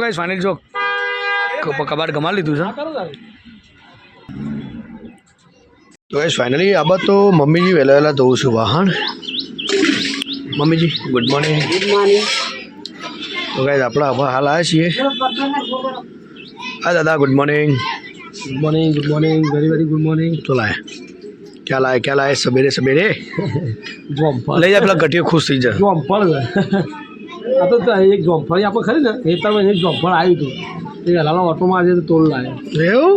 guys final જો કબાટ ગમાડી લીધું છે તો ગાઈસ ફાઇનલી આ બાદ તો મમ્મીજી વહેલા વહેલા ધોઉં છું વાહન મમ્મીજી ગુડ મોર્નિંગ તો ગાઈસ આપણે હવે હાલ આવ્યા છીએ હા દાદા good morning very very good morning तो क्या लाए सवेरे सवेरे ले जा पेला घटियो खुश थी जा જોમફળ આ તો એક જોમફળ આપણે ખરી ને એ તમે એક જોમફળ આવ્યું હતું એ વહેલાના ઓટોમાં આજે તોલ લાવ્યો એવું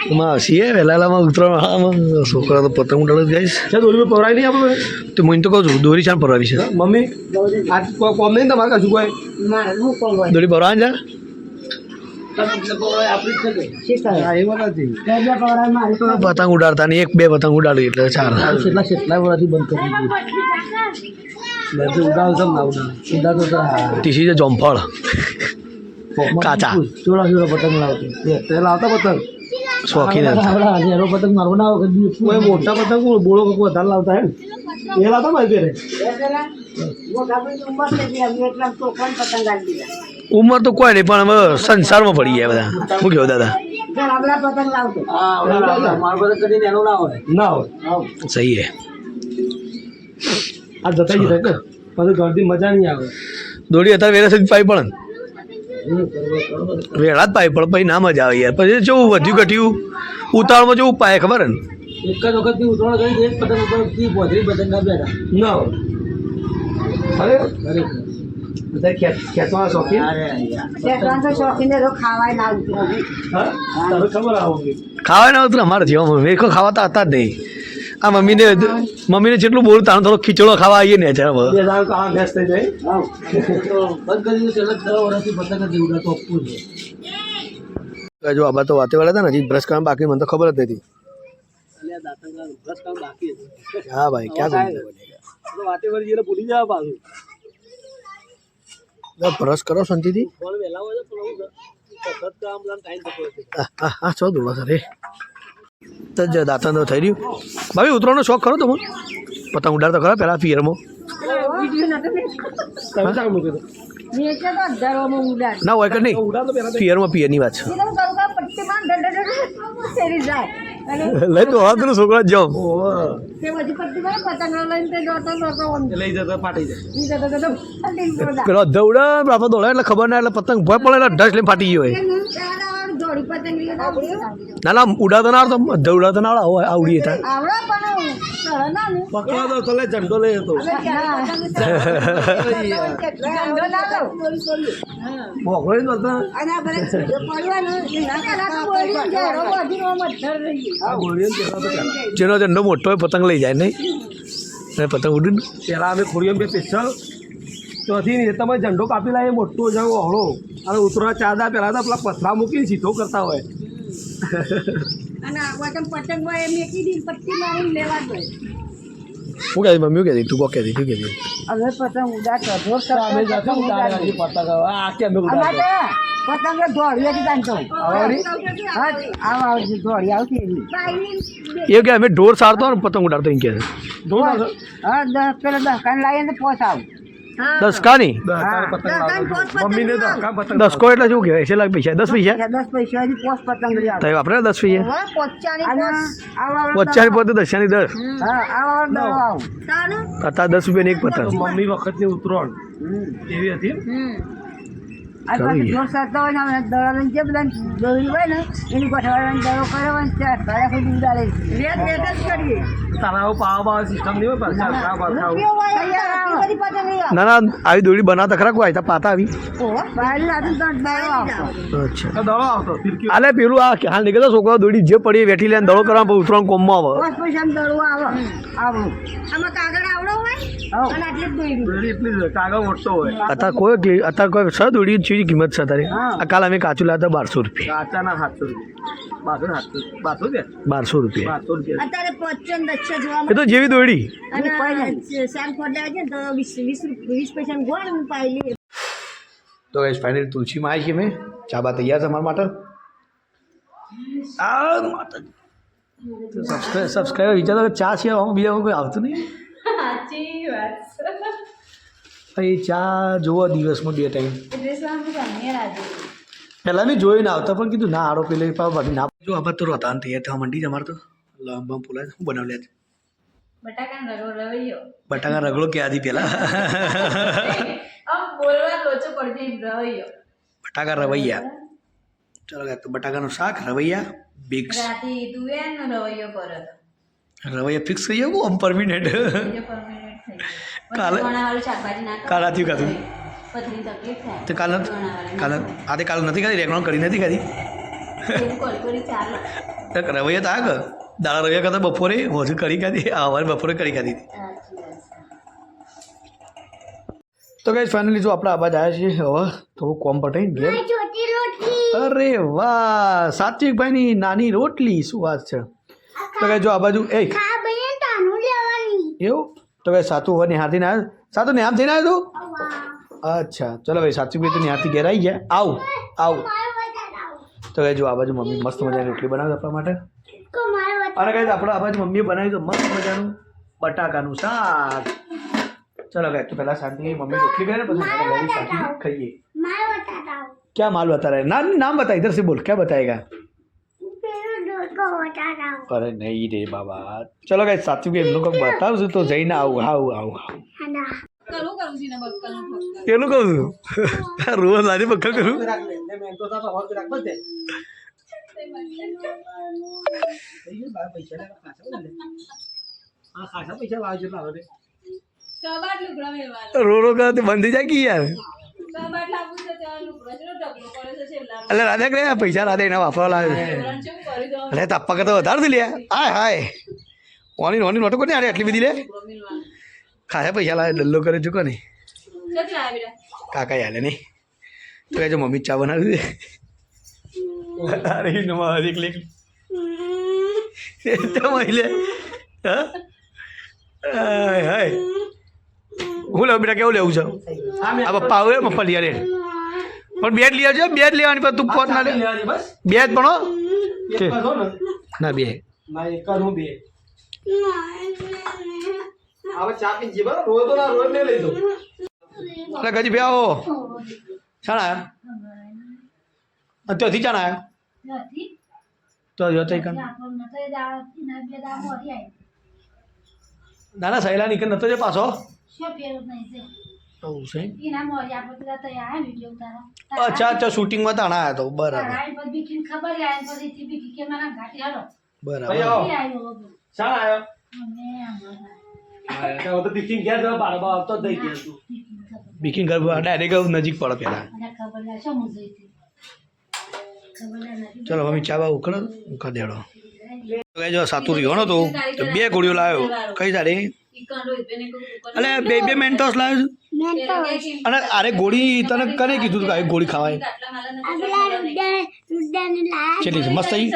એમાં હસીએ વહેલામાં ઉતરવામાં છોકરા તો પતંગ ઉડાડે જઈશ છે દોરી પવરાય નહીં આપણે તો મને તો કહું છું દોરી ચાણ પરવારી છે મમ્મી આજ કોમ નહીં તમારે કશું કોઈ દોરી પરવા જા પતંગ ઉડાડતા નહીં એક બે પતંગ ઉડાડી એટલે ચાર કેટલા વર્ષથી બંધ કરી ઉડાડતો તીસી છે જોમફળ કાચા ચોળા ચોળા પતંગ લાવતો લાવતા પતંગ શોખીન એનો પતંગ મારવો ના કોઈ મોટા પતંગ બોળો વધારે લાવતા હે એ લાવતા ભાઈ ઉંમર તો કોઈ નહીં પણ હવે સંસારમાં પડી ગયા બધા શું કહો દાદા સહી હે આ જતા ગઈ થાય પછી ઘરથી મજા નહીં આવે દોડી અત્યારે વેલા સુધી પાઈ પડે વેળા જ પાઈ પડે પછી ના મજા આવે યાર પછી જેવું વધ્યું ઘટ્યું ઉતાવળમાં જેવું પાય ખબર ને એક જ વખત ઉતરાણ કરી એક પતંગ ઉપર પતંગ બેઠા ના અરે અરે ખેંચવાના શોખીન ખાવાય ના ઉતરે અમારે જેવા મેખો ખાવાતા હતા જ નહીં આ મમ્મીને જેટલું બોલું તાણ થોડો ખીચડો ખાવા આવીએ ને જો આ તો વાતે વાળા હતા ને હજી બ્રશ કરવા બાકી મને તો ખબર જ નથી હા ભાઈ ક્યાં વાતે વળી ભૂલી જવા પાછું બ્રશ કરો શાંતિથી હા છો દોડવા સર એ દાંતણ તો થઈ રહ્યું ભાઈ ઉતરવાનો શોખ ખરો તમે પતંગ ઉડાડતો ખરા પહેલાં પિયરમાં ના હોય કે નહીં પિયરમાં પિયરની વાત છે લઈ તો હાથ છોકરા જ જાઓ પેલો દৌડા આપણે દોડે એટલે ખબર ના એટલે પતંગ ભય પડે એટલે ઢસ લઈને ફાટી ગયો હોય ના ના ઉડાતો ના આવતો દৌડાતો ના આવડી હતા પકડા તો તલે ઝંડો લઈ હતો જેનો ઝંડો મોટો હોય પતંગ લઈ જાય નહીં પતંગ ઉડી પેલા અમે ખોડીએ બે સ્પેશિયલ ચોથી નહીં તમે ઝંડો કાપી લાવીએ મોટો જાવ હળો અને ઉતરા ચાદા પેલા તો પેલા પથરા મૂકીને સીધો કરતા હોય શું કહે મમ્મી શું કહેતી તું કો કહેતી શું કહેતી હવે પતંગ ઉડાડતો પતંગ દોડી એ કે અમે ઢોર સારતો ને પતંગ ઉડાડતો એમ કે પેલા દહકાન લાવીએ ને પોસ આવ દસકા ની મમ્મીને દસકો એટલે શું કહેવાય છે પૈસા 10 પૈસા 10 પૈસાની પોસ પતંગ તો વાપરે 10 પૈસા પચાસ પોતે 10 ની 10 હતા 10 રૂપિયાની એક પતંગ મમ્મી વખતની ઉતરોણ એવી હતી તળાવ પાવા સિસ્ટમ નહીં ના ના આવી દોડી બનાવતા ખરા કોઈ પાતા આવી દડો આવતો આલે પેલું આ હાલ નીકળતા છોકરા દોડી જે પડી વેઠી લે દડો કરવા ઉતરણ કોમમાં એટલી કાગળ મોટો હોય અત્યારે કોઈ સર દોડી ચીજ કિંમત છે તારી આ કાલ અમે કાચું લાવતા 1200 રૂપિયા કાચાના 700 રૂપિયા 1200 રૂપિયા એ તો જેવી દોડી તો ગાઈસ ફાઇનલી તુલસીમાં આવી છીએ મેં ચા બા તૈયાર છે અમારા માટે સબસ્ક્રાઈબર વિચારતો ચા છે બીજા કોઈ આવતું નહીં એ ચા જોવો દિવસમાં 2 ટાઈમ પહેલાં બી જોઈને આવતા પણ કીધું ના આડો પેલે પાછી ના જો આ તો રોતા તૈયાર થવા માંડી છે અમારે તો લાંબા પોલા શું બનાવ્યા છે બટાકા રગડો ક્યાંથી પેલા બટાકા રવૈયા ચાલો તો બટાકાનું શાક રવૈયા મિક્સ રવૈયા ફિક્સ થઈ જવું આમ પરમિનેન્ટ કાલે કાલાથી કાતું તો કાલે નથી ખાધી રેગણ કરી નથી ખાધી રવૈયા તો આ દાળ રવૈયા કરતા બપોરે વધુ કરી ખાધી અમારે બપોરે કરી ખાધી તો કઈ ફાઇનલી જો આપણે આબાદ આવ્યા છીએ હવે થોડું કોમ પટાઈને ઘેર અરે વાહ સાત્વિકભાઈની નાની રોટલી શું વાત છે તો કઈ જો આ બાજુ એ એવું તો કઈ સાતું હવે નિહારથી ના આવ્યો સાતું નિહાર થઈને આવ્યો તું અચ્છા ચલો ભાઈ સાત્વિકભાઈ તો નિહારથી ઘેર આવી ગયા આવ તો કઈ જો આ બાજુ મમ્મી મસ્ત મજાની રોટલી બનાવે આપણા માટે અને કઈ આપણે આ બાજુ મમ્મીએ બનાવ્યું તો મસ્ત મજાનું બટાકાનું શાક चलो गए तो पहला शांति मम्मी रोटली करे પછી शांति खाइए क्या माल बता रहा है नाम बता इधर से बोल क्या बताएगा अरे नहीं रे बाबा चलो गए साथी भी हम लोग को बताओ तो जઈને આવ પેલું કહું છું રોજ લારી બક્કલ કરું रो रो कर बंद जाए कि यार એટલે રાધે કરે પૈસા રાધે એના વાપરવા લાવે એટલે તાપ્પા કરતા વધારે થી લે હાય ઓની નોટો કોને આરે એટલી બધી લે ખાયા પૈસા લાવે ડલ્લો કરે ચૂકો ને કાકા યાલે નહીં તો કહેજો મમ્મી ચા બનાવી દે અરે નવા એકલી મહિલે હાય હું લેવું બેટા કેવું લેવું છે આ પપ્પા આવે પપ્પા લઈ આવે પણ બે જ લઈ આવજો બે જ લેવાની પણ તું પોત ના લે બે જ ભણો ના બે અરે ગજી બે આવો શાણા આવ્યા ત્યાંથી ચાણા આવ્યા તો જોતા કણ ના ના સહેલા નીકળ નતો છે પાછો અચ્છા અચ્છા શૂટિંગમાં તાણા આવ્યા તો બરાબર બિકિંગ કરવા ડાયરેક્ટ નજીક પડે પેલા ચલો મમ્મી ચા બા ઉખડો ઉખડ દેડો જો સાતું રહ્યો નતો તો 2 ગોળીઓ લાવ્યો કઈ સારી અલે બે મેન્ટોસ લાવ્યો અને અરે ગોળી તને કને કીધું તું કે ગોળી ખાવાય ચલી છે મસ્ત થઈ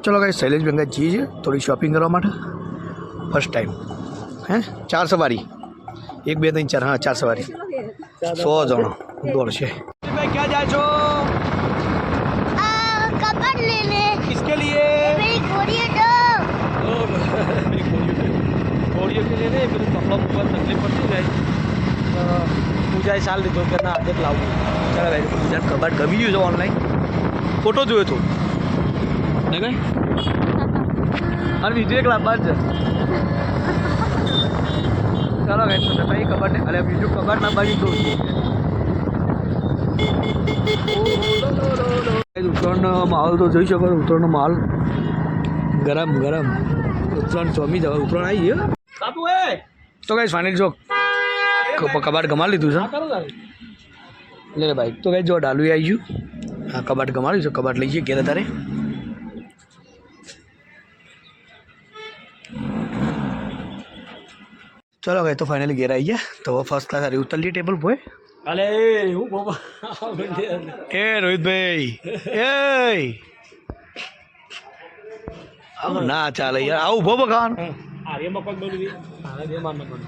ચલો ગાઈસ શૈલેષ બેંગા જી છે થોડી શોપિંગ કરવા માટે ફર્સ્ટ ટાઈમ હે 4 સવારી 1 2 3 4 हाँ 4 सवारी 100 जन दौड़ से भाई क्या जा छो कपड़ ले ले किसके लिए मेरी घोड़ी दो घोड़ियों के लिए नहीं फिर कपड़ा मुझे तकलीफ पड़ती है पूजा साल લીધો કે ના આજે લાવું ચાલ ભાઈ પૂજા કબાટ ગમી ગયું છે ઓનલાઈન ફોટો જોયો તો ને કઈ અને બીજું એક લાવવા જ ચાલો ગાઈસ તો ભાઈ કબાટ અરે બીજું કબાટ ના બાકી દો ઉત્તરાયણનો માહોલ તો જોઈ શકો ઉત્તરાયણનો માહોલ ગરમ ગરમ ઉત્તરાયણ ચોમી જવા ઉત્તરાયણ આવી ગયો બાપુ એ તો ગાઈસ ફાઇનલ જો કબાટ ગમાડી લીધું છે લે ભાઈ તો ગાઈસ જો ડાલુ આવી ગયું હા કબાટ ગમાડ્યું છે કબાટ લઈ જઈએ ઘેર તારે चलो गए तो फाइनली घेर आई है तो वो फर्स्ट क्लास आ रही उतर ली टेबल पे અલે હું બાબા ए रोहित भाई ए अब ना चले यार आओ उभो बखान આર્ય મકવાન બોલી આરે બે માર મકવાન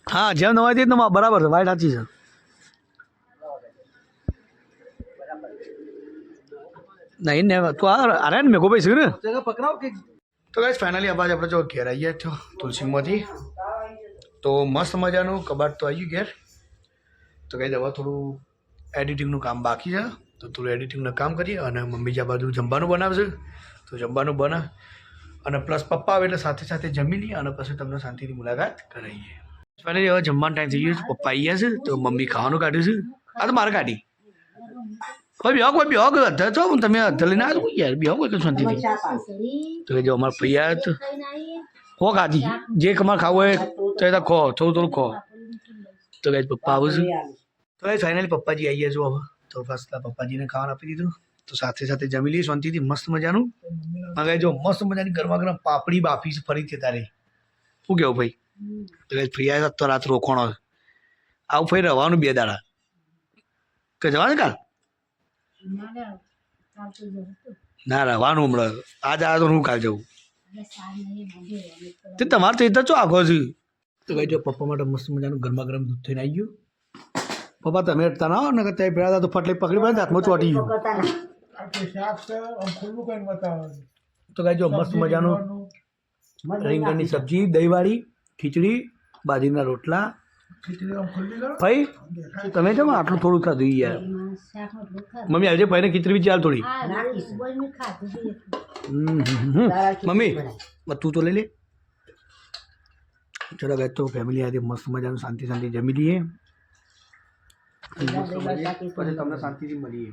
हाँ जेम नवाई थी तो बराबर है वाइट अच्छी है નહીં ને તું અરે ને મેઘો ભાઈ શું ને જગા પકડાવ કે તો ગાઈસ ફાઇનલી અબાજ આપણે જો ઘેર આવી ગયા છો તુલસીમાંથી તો મસ્ત મજાનું કબાટ તો આવી ગયું ઘેર તો ગાઈસ હવે થોડું એડિટિંગનું કામ બાકી છે તો થોડું એડિટિંગનું કામ કરીએ અને મમ્મી જ્યાં બાજુ જમવાનું બનાવશે તો જમવાનું બને અને પ્લસ પપ્પા આવે એટલે સાથે સાથે જમી લઈએ અને પછી તમને શાંતિથી મુલાકાત કરાવીએ ફાઇનલી હવે જમવાનો ટાઈમ થઈ ગયો છે પપ્પા આવી ગયા છે તો મમ્મી ખાવાનું કાઢ્યું છે આ તો મારે કાઢી કોઈ બેહો અધર છો તમે અધર લઈને આવ્યો યાર બેહો કોઈ શાંતિથી તો જો અમારા પૈયા તો ખો ખાધી જે તમારે ખાવું હોય તો ખો થોડું ખો તો ગાઈસ પપ્પા આવું છે તો ગાઈસ ફાઇનલી પપ્પાજી આવી ગયા છો હવે તો ફર્સ્ટ પપ્પાજીને ખાવાનું આપી દીધું તો સાથે સાથે જમી લઈએ શાંતિથી મસ્ત મજાનું હવે જો મસ્ત મજાની ગરમા ગરમ પાપડી બાફી છે ફરીથી તારે શું કેવું ભાઈ તો ગાઈસ ફ્રી આવ્યા તો રાત રોકાણો આવું ફરી રહેવાનું 2 દાડા કે જવાનું કાલ ના રહેવાનું હમણાં આજ આ તો હું કાલ જવું તે તમારે તો ચો આખો છે તો કઈ જો પપ્પા માટે મસ્ત મજાનું ગરમા ગરમ દૂધ થઈને આવી ગયું પપ્પા તમે અડતા ના હો ને ત્યાં ભેળા તો ફટલી પકડી પડે હાથમાં ચોટી ગયું તો કઈ જો મસ્ત મજાનું રીંગણની સબ્જી દહીંવાળી ખીચડી બાજરીના રોટલા ભાઈ તમે કેમ આટલું થોડું ખાધું યાર મમ્મી આજે ભાઈને ખીચડી બી ચાલ થોડી મમ્મી તું તો લઈ લે ચલો ગાઈસ તો ફેમિલી આજે મસ્ત મજાનું શાંતિ જમી લઈએ પછી તમને શાંતિથી મળીએ